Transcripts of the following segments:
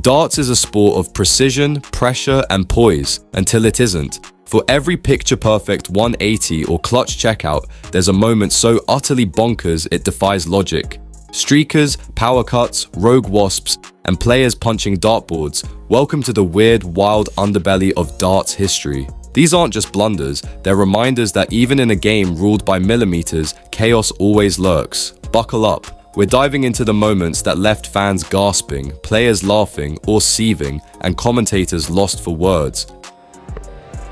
Darts is a sport of precision, pressure, and poise, until it isn't. For every picture-perfect 180 or clutch checkout, there's a moment so utterly bonkers it defies logic. Streakers, power cuts, rogue wasps, and players punching dartboards, welcome to the weird, wild underbelly of darts history. These aren't just blunders, they're reminders that even in a game ruled by millimeters, chaos always lurks. Buckle up. We're diving into the moments that left fans gasping, players laughing or seething, and commentators lost for words.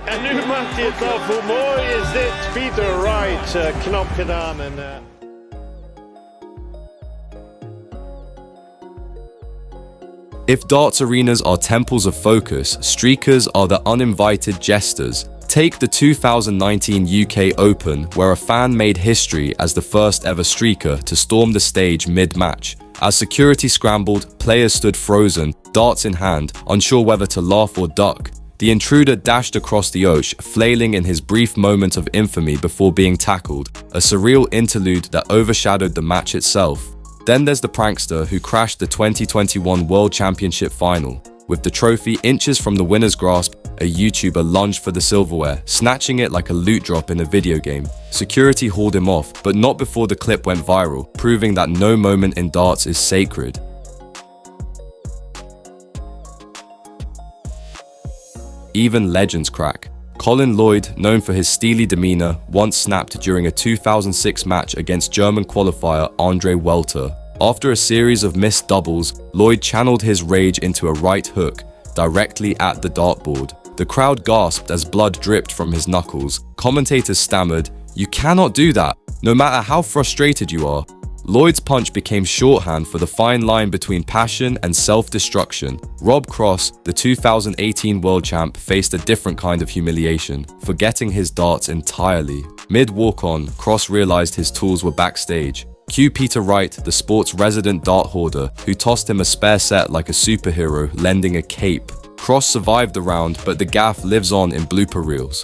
En nu maakt hij het af. Hoe mooi is dit? Peter Wright, knap gedaan. If darts arenas are temples of focus, streakers are the uninvited jesters. Take the 2019 UK Open, where a fan made history as the first ever streaker to storm the stage mid-match. As security scrambled, players stood frozen, darts in hand, unsure whether to laugh or duck. The intruder dashed across the oche, flailing in his brief moment of infamy before being tackled, a surreal interlude that overshadowed the match itself. Then there's the prankster who crashed the 2021 World Championship final. With the trophy inches from the winner's grasp, a YouTuber lunged for the silverware, snatching it like a loot drop in a video game. Security hauled him off, but not before the clip went viral, proving that no moment in darts is sacred. Even legends crack. Colin Lloyd, known for his steely demeanor, once snapped during a 2006 match against German qualifier Andre Welter. After a series of missed doubles, Lloyd channeled his rage into a right hook, directly at the dartboard. The crowd gasped as blood dripped from his knuckles. Commentators stammered, "You cannot do that, no matter how frustrated you are." Lloyd's punch became shorthand for the fine line between passion and self-destruction. Rob Cross, the 2018 world champ, faced a different kind of humiliation, forgetting his darts entirely. Mid-walk-on, Cross realized his tools were backstage. Cue Peter Wright, the sport's resident dart hoarder, who tossed him a spare set like a superhero, lending a cape. Cross survived the round, but the gaffe lives on in blooper reels.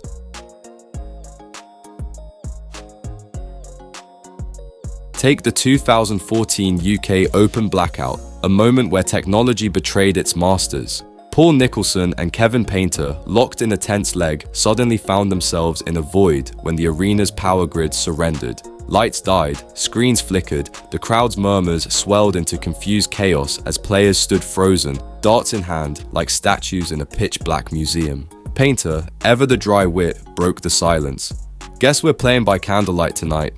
Take the 2014 UK Open blackout, a moment where technology betrayed its masters. Paul Nicholson and Kevin Painter, locked in a tense leg, suddenly found themselves in a void when the arena's power grid surrendered. Lights died, screens flickered, the crowd's murmurs swelled into confused chaos as players stood frozen, darts in hand, like statues in a pitch-black museum. Painter, ever the dry wit, broke the silence. "Guess we're playing by candlelight tonight."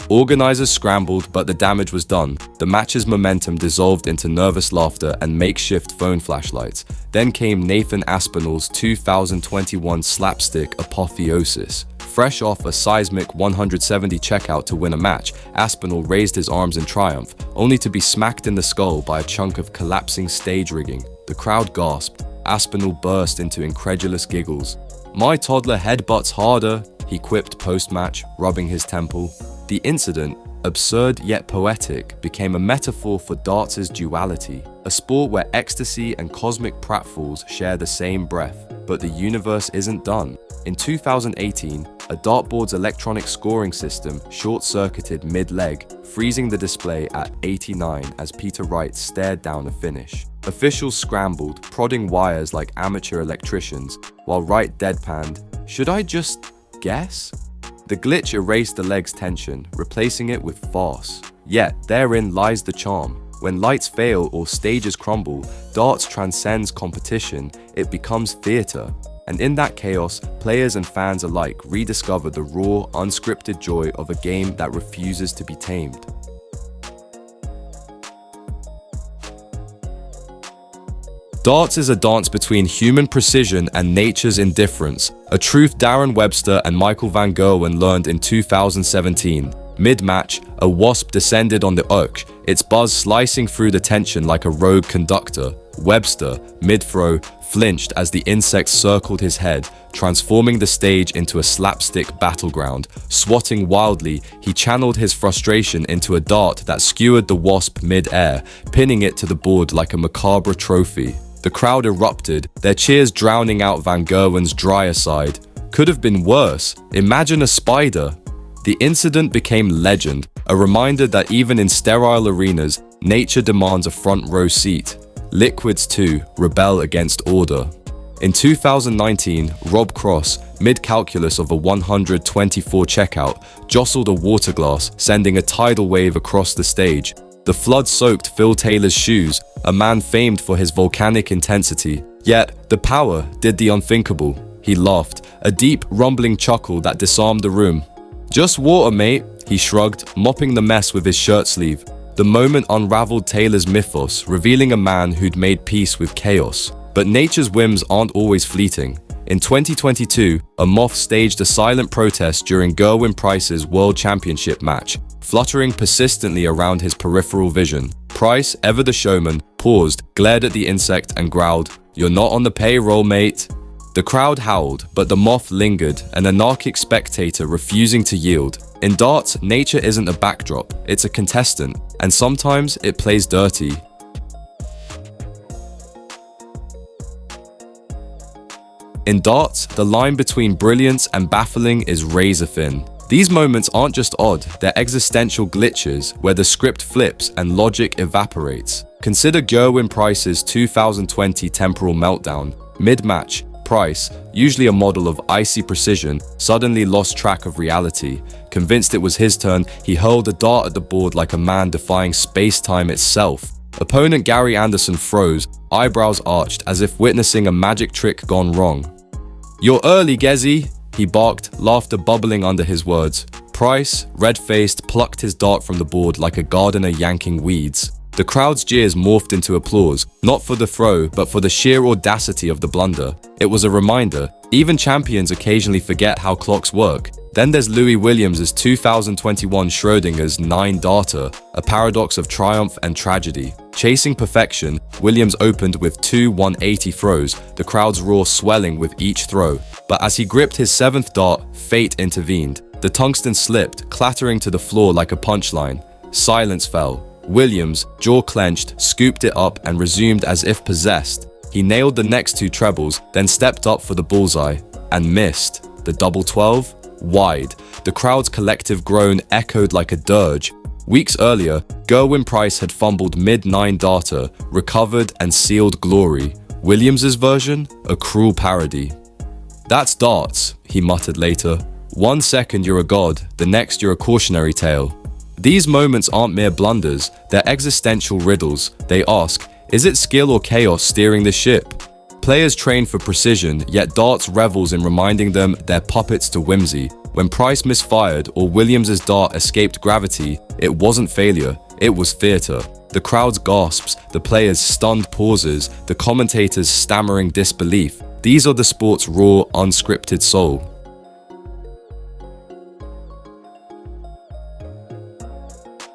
Organizers scrambled, but the damage was done. The match's momentum dissolved into nervous laughter and makeshift phone flashlights. Then came Nathan Aspinall's 2021 slapstick apotheosis. Fresh off a seismic 170 checkout to win a match, Aspinall raised his arms in triumph, only to be smacked in the skull by a chunk of collapsing stage rigging. The crowd gasped. Aspinall burst into incredulous giggles. "My toddler headbutts harder," he quipped post-match, rubbing his temple. The incident, absurd yet poetic, became a metaphor for darts' duality, a sport where ecstasy and cosmic pratfalls share the same breath. But the universe isn't done. In 2018, a dartboard's electronic scoring system short-circuited mid-leg, freezing the display at 89 as Peter Wright stared down a finish. Officials scrambled, prodding wires like amateur electricians, while Wright deadpanned, "Should I just guess?" The glitch erased the leg's tension, replacing it with farce. Yet, therein lies the charm. When lights fail or stages crumble, darts transcends competition, it becomes theater. And in that chaos, players and fans alike rediscover the raw, unscripted joy of a game that refuses to be tamed. Darts is a dance between human precision and nature's indifference, a truth Darren Webster and Michael Van Gerwen learned in 2017. Mid-match, a wasp descended on the oche, its buzz slicing through the tension like a rogue conductor. Webster, mid-throw, flinched as the insect circled his head, transforming the stage into a slapstick battleground. Swatting wildly, he channeled his frustration into a dart that skewered the wasp mid-air, pinning it to the board like a macabre trophy. The crowd erupted, their cheers drowning out Van Gerwen's drier side. Could have been worse. Imagine a spider. The incident became legend, a reminder that even in sterile arenas, nature demands a front row seat. Liquids 2 rebel against order. In 2019, Rob Cross, mid-calculus of a 124 checkout, jostled a water glass, sending a tidal wave across the stage. The flood soaked Phil Taylor's shoes, a man famed for his volcanic intensity. Yet, the power did the unthinkable. He laughed, a deep, rumbling chuckle that disarmed the room. "Just water, mate," he shrugged, mopping the mess with his shirt sleeve. The moment unraveled Taylor's mythos, revealing a man who'd made peace with chaos. But nature's whims aren't always fleeting. In 2022, a moth staged a silent protest during Gerwin Price's World Championship match, fluttering persistently around his peripheral vision. Price, ever the showman, paused, glared at the insect and growled, "You're not on the payroll, mate." The crowd howled, but the moth lingered, an anarchic spectator refusing to yield. In darts, nature isn't a backdrop, it's a contestant, and sometimes it plays dirty. In darts, the line between brilliance and baffling is razor thin. These moments aren't just odd, they're existential glitches where the script flips and logic evaporates. Consider Gerwin Price's 2020 temporal meltdown. Mid-match, Price, usually a model of icy precision, suddenly lost track of reality. Convinced it was his turn, he hurled a dart at the board like a man defying space-time itself. Opponent Gary Anderson froze, eyebrows arched as if witnessing a magic trick gone wrong. "You're early, Gezzy," he barked, laughter bubbling under his words. Price, red-faced, plucked his dart from the board like a gardener yanking weeds. The crowd's jeers morphed into applause, not for the throw, but for the sheer audacity of the blunder. It was a reminder, even champions occasionally forget how clocks work. Then there's Louis Williams' 2021 Schrodinger's 9-darter, a paradox of triumph and tragedy. Chasing perfection, Williams opened with two 180 throws, the crowd's roar swelling with each throw. But as he gripped his 7th dart, fate intervened. The tungsten slipped, clattering to the floor like a punchline. Silence fell. Williams, jaw clenched, scooped it up and resumed as if possessed. He nailed the next 2 trebles, then stepped up for the bullseye, and missed. The double 12? Wide. The crowd's collective groan echoed like a dirge. Weeks earlier, Gerwin Price had fumbled mid-9-darter, recovered and sealed glory. Williams's version? A cruel parody. "That's darts," he muttered later. "1 second you're a god, the next you're a cautionary tale." These moments aren't mere blunders, they're existential riddles. They ask, is it skill or chaos steering the ship? Players train for precision, yet darts revels in reminding them they're puppets to whimsy. When Price misfired or Williams' dart escaped gravity, it wasn't failure, it was theatre. The crowd's gasps, the players' stunned pauses, the commentators' stammering disbelief. These are the sport's raw, unscripted soul.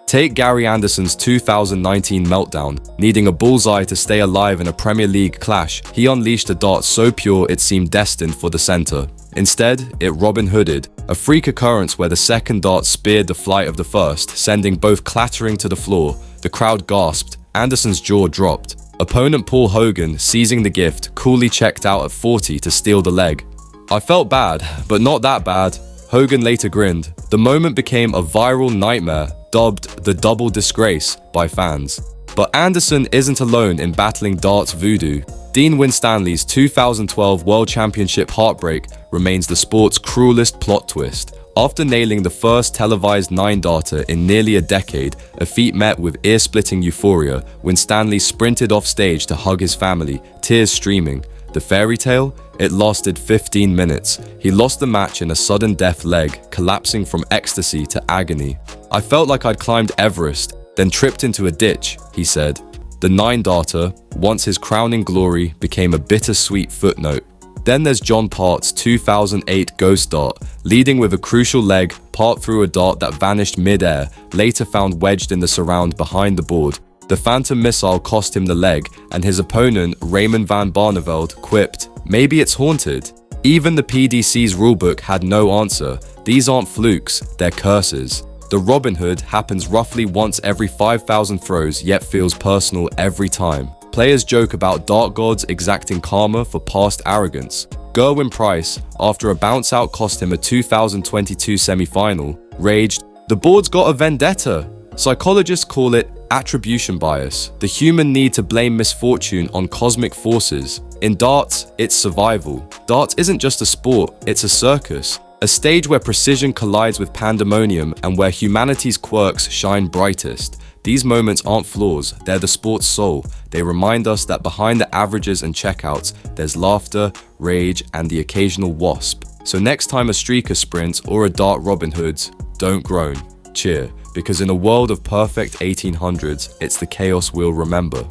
Take Gary Anderson's 2019 meltdown. Needing a bullseye to stay alive in a Premier League clash, he unleashed a dart so pure it seemed destined for the centre. Instead, it Robin Hooded, a freak occurrence where the second dart speared the flight of the first, sending both clattering to the floor. The crowd gasped, Anderson's jaw dropped. Opponent Paul Hogan, seizing the gift, coolly checked out at 40 to steal the leg. "I felt bad, but not that bad," Hogan later grinned. The moment became a viral nightmare, dubbed the double disgrace by fans. But Anderson isn't alone in battling darts voodoo. Dean Winstanley's 2012 World Championship heartbreak remains the sport's cruelest plot twist. After nailing the first televised 9-darter in nearly a decade, a feat met with ear-splitting euphoria, Winstanley sprinted off stage to hug his family, tears streaming. The fairy tale? It lasted 15 minutes. He lost the match in a sudden death leg, collapsing from ecstasy to agony. "I felt like I'd climbed Everest, then tripped into a ditch," he said. The 9-darter, once his crowning glory, became a bittersweet footnote. Then there's John Part's 2008 Ghost Dart, leading with a crucial leg, Part threw a dart that vanished mid-air, later found wedged in the surround behind the board. The phantom missile cost him the leg, and his opponent, Raymond van Barneveld, quipped, "Maybe it's haunted." Even the PDC's rulebook had no answer. These aren't flukes, they're curses. The Robin Hood happens roughly once every 5,000 throws, yet feels personal every time. Players joke about dart gods exacting karma for past arrogance. Gerwin Price, after a bounce-out cost him a 2022 semi-final, raged, "The board's got a vendetta." Psychologists call it attribution bias, the human need to blame misfortune on cosmic forces. In darts, it's survival. Darts isn't just a sport, it's a circus. A stage where precision collides with pandemonium and where humanity's quirks shine brightest. These moments aren't flaws, they're the sport's soul. They remind us that behind the averages and checkouts, there's laughter, rage, and the occasional wasp. So next time a streaker sprints or a dart Robin Hoods, don't groan, cheer, because in a world of perfect 1800s, it's the chaos we'll remember.